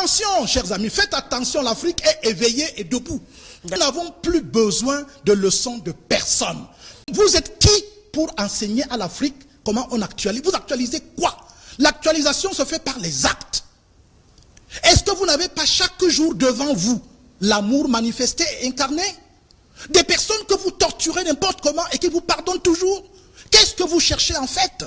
attention, chers amis, faites attention, l'Afrique est éveillée et debout. Nous n'avons plus besoin de leçons de personne. Vous êtes qui pour enseigner à l'Afrique comment on actualise? Vous actualisez quoi? L'actualisation se fait par les actes. Est-ce que vous n'avez pas chaque jour devant vous l'amour manifesté et incarné? Des personnes que vous torturez n'importe comment et qui vous pardonnent toujours? Qu'est-ce que vous cherchez en fait?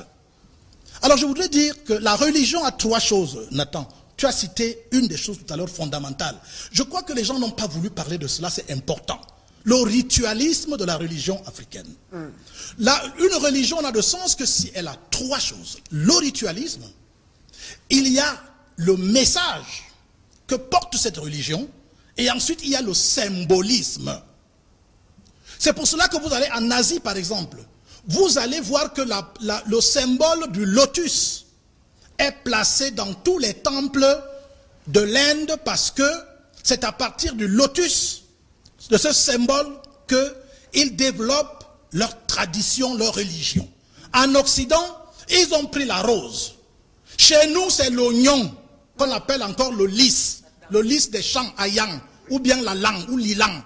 Alors je voudrais dire que la religion a trois choses, Nathan. Tu as cité une des choses tout à l'heure fondamentales. Je crois que les gens n'ont pas voulu parler de cela, c'est important. Le ritualisme de la religion africaine. Une religion n'a de sens que si elle a trois choses. Le ritualisme, il y a le message que porte cette religion, et ensuite il y a le symbolisme. C'est pour cela que vous allez en Asie par exemple, vous allez voir que le symbole du lotus est placé dans tous les temples de l'Inde parce que c'est à partir du lotus, de ce symbole, qu'ils développent leur tradition, leur religion. En Occident, ils ont pris la rose. Chez nous, c'est l'oignon, qu'on appelle encore le lys des champs ayang, ou bien la langue, ou l'ilang.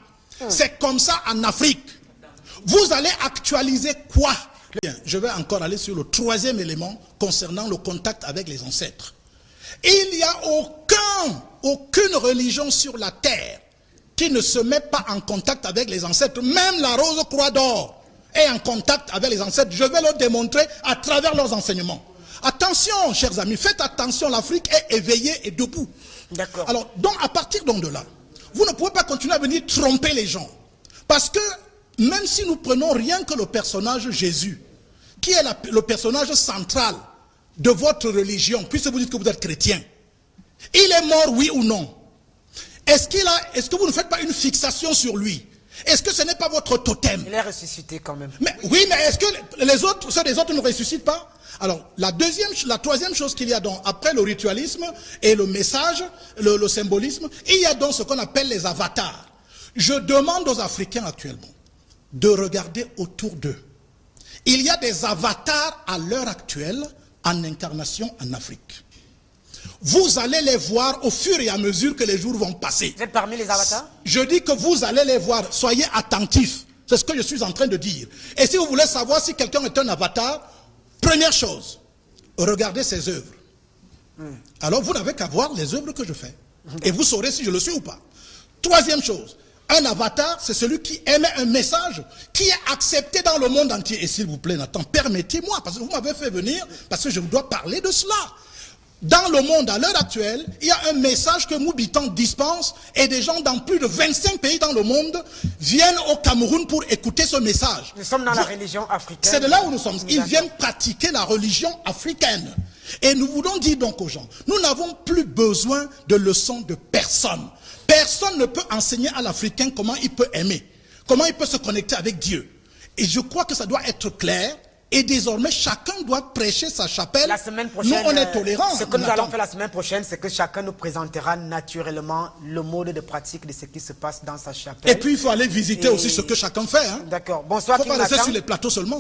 C'est comme ça en Afrique. Vous allez actualiser quoi? Bien, je vais encore aller sur le troisième élément concernant le contact avec les ancêtres. Il n'y a aucune religion sur la terre qui ne se met pas en contact avec les ancêtres. Même la Rose Croix d'Or est en contact avec les ancêtres. Je vais le démontrer à travers leurs enseignements. Attention, chers amis, faites attention, l'Afrique est éveillée et debout. D'accord. Alors, donc, à partir de là, vous ne pouvez pas continuer à venir tromper les gens. Parce que, même si nous prenons rien que le personnage Jésus, qui est le personnage central de votre religion, puisque vous dites que vous êtes chrétien, il est mort, oui ou non? Est-ce que vous ne faites pas une fixation sur lui? Est-ce que ce n'est pas votre totem? Il est ressuscité quand même. Oui, mais est-ce que ceux des autres ne ressuscitent pas? Alors, la troisième chose qu'il y a donc, après le ritualisme et le message, le symbolisme, il y a donc ce qu'on appelle les avatars. Je demande aux Africains actuellement de regarder autour d'eux. Il y a des avatars à l'heure actuelle en incarnation en Afrique. Vous allez les voir au fur et à mesure que les jours vont passer. Vous êtes parmi les avatars? Je dis que vous allez les voir. Soyez attentifs. C'est ce que je suis en train de dire. Et si vous voulez savoir si quelqu'un est un avatar, première chose, regardez ses œuvres. Alors vous n'avez qu'à voir les œuvres que je fais. Et vous saurez si je le suis ou pas. Troisième chose, un avatar, c'est celui qui émet un message qui est accepté dans le monde entier. Et s'il vous plaît, Nathan, permettez-moi, parce que vous m'avez fait venir, parce que je dois parler de cela. Dans le monde, à l'heure actuelle, il y a un message que Moubitan dispense et des gens dans plus de 25 pays dans le monde viennent au Cameroun pour écouter ce message. Nous sommes dans la religion africaine. C'est de là où nous sommes. Ils viennent pratiquer la religion africaine. Et nous voulons dire donc aux gens, nous n'avons plus besoin de leçons de personne. Personne ne peut enseigner à l'Africain comment il peut aimer, comment il peut se connecter avec Dieu. Et je crois que ça doit être clair. Et désormais, chacun doit prêcher sa chapelle. La semaine prochaine, nous, on est tolérants. Ce que nous allons faire la semaine prochaine, c'est que chacun nous présentera naturellement le mode de pratique de ce qui se passe dans sa chapelle. Et puis, il faut aller visiter aussi ce que chacun fait. Hein. D'accord. Bonsoir, il ne faut pas rester sur les plateaux seulement.